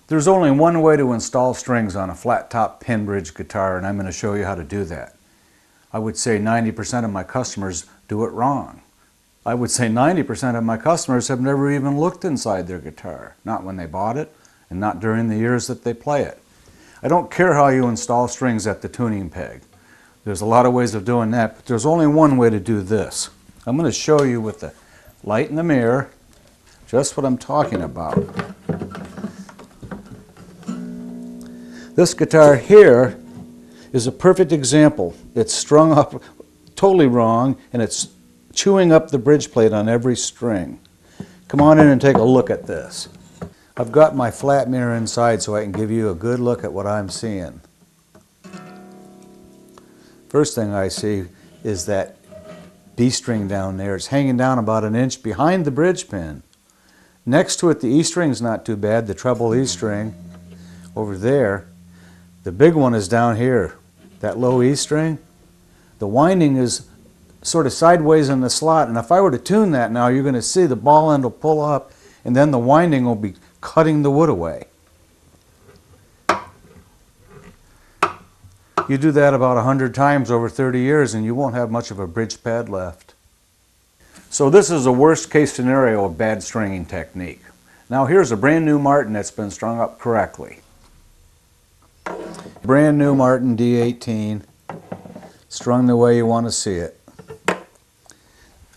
There's only one way to install strings on a flat top pin bridge guitar, and I'm going to show you how to do that. I would say 90% of my customers do it wrong. I would say 90% of my customers have never even looked inside their guitar, not when they bought it and not during the years that they play it. I don't care how you install strings at the tuning peg. There's a lot of ways of doing that, but there's only one way to do this. I'm going to show you with the light in the mirror just what I'm talking about. This guitar here is a perfect example. It's strung up totally wrong, and it's chewing up the bridge plate on every string. Come on in and take a look at this. I've got my flat mirror inside so I can give you a good look at what I'm seeing. First thing I see is that B string down there. It's hanging down about an inch behind the bridge pin. Next to it, the E string's not too bad, the treble E string over there. The big one is down here, that low E string. The winding is sort of sideways in the slot, and if I were to tune that now, you're going to see the ball end will pull up, and then the winding will be cutting the wood away. You do that about 100 times over 30 years, and you won't have much of a bridge pad left. So this is a worst case scenario of bad stringing technique. Now here's a brand new Martin that's been strung up correctly. Brand new Martin D18, strung the way you want to see it.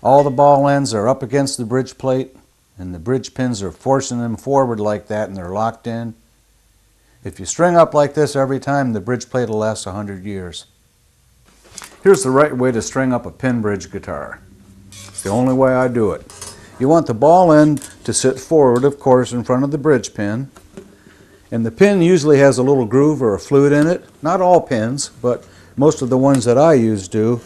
All the ball ends are up against the bridge plate, and the bridge pins are forcing them forward like that, and they're locked in. If you string up like this every time, the bridge plate will last 100 years. Here's the right way to string up a pin bridge guitar. It's the only way I do it. You want the ball end to sit forward, of course, in front of the bridge pin. And the pin usually has a little groove or a flute in it. Not all pins, but most of the ones that I use do.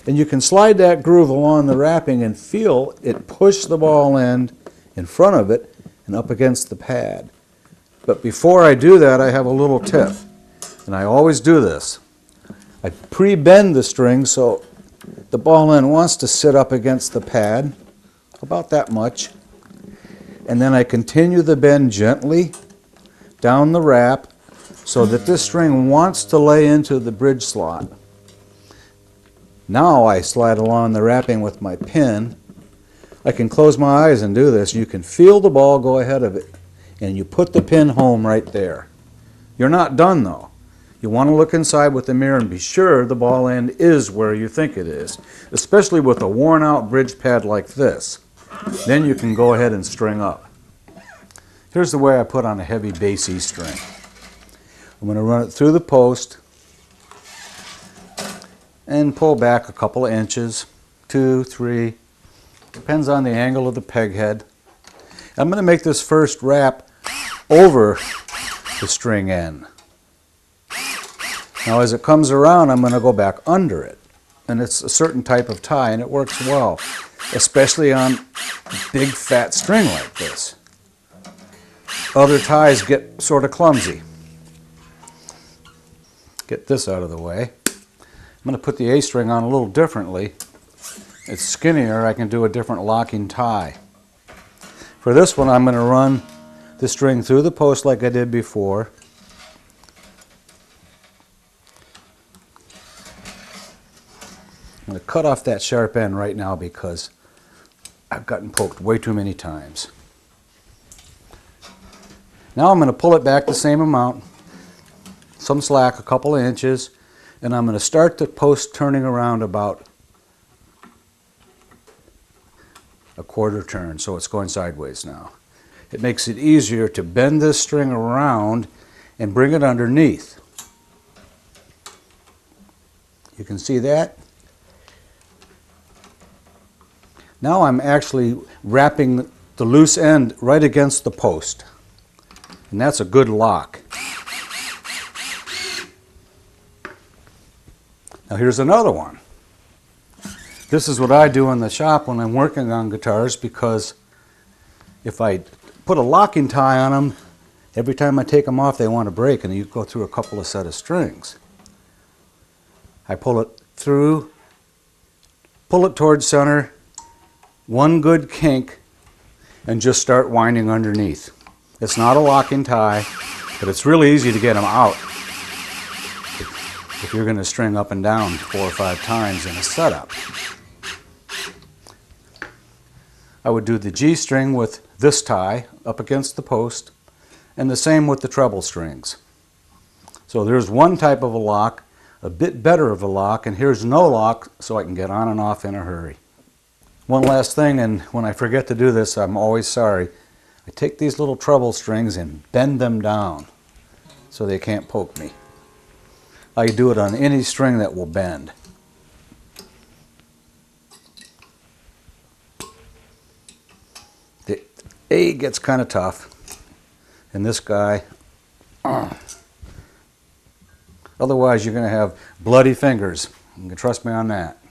And you can slide that groove along the wrapping and feel it push the ball end in front of it and up against the pad. But before I do that, I have a little tip. And I always do this. I pre-bend the string so the ball end wants to sit up against the pad, about that much. And then I continue the bend gently down the wrap so that this string wants to lay into the bridge slot. Now I slide along the wrapping with my pin. I can close my eyes and do this. You can feel the ball go ahead of it, and you put the pin home right there. You're not done though. You want to look inside with the mirror and be sure the ball end is where you think it is, especially with a worn out bridge pad like this. Then you can go ahead and string up. Here's the way I put on a heavy bass E string. I'm going to run it through the post and pull back a couple of inches, 2, 3, depends on the angle of the peg head. I'm going to make this first wrap over the string end. Now as it comes around, I'm going to go back under it. And it's a certain type of tie, and it works well, especially on a big fat string like this. Other ties get sort of clumsy. Get this out of the way. I'm going to put the A string on a little differently. It's skinnier, I can do a different locking tie. For this one, I'm going to run the string through the post like I did before. I'm going to cut off that sharp end right now because I've gotten poked way too many times. Now I'm going to pull it back the same amount, some slack, a couple of inches, and I'm going to start the post turning around about a quarter turn, so it's going sideways now. It makes it easier to bend this string around and bring it underneath. You can see that? Now I'm actually wrapping the loose end right against the post. And that's a good lock. Now here's another one. This is what I do in the shop when I'm working on guitars, because if I put a locking tie on them, every time I take them off they want to break, and you go through a couple of set of strings. I pull it through, pull it towards center, one good kink, and just start winding underneath. It's not a locking tie. But it's really easy to get them out if you're going to string up and down 4 or 5 times in a setup. I would do the G string with this tie up against the post, and the same with the treble strings. So there's one type of a lock, a bit better of a lock, and here's no lock, so I can get on and off in a hurry. One last thing, and when I forget to do this, I'm always sorry. I take these little treble strings and bend them down so they can't poke me. I do it on any string that will bend. The A gets kind of tough, and this guy, otherwise you're going to have bloody fingers. You can trust me on that.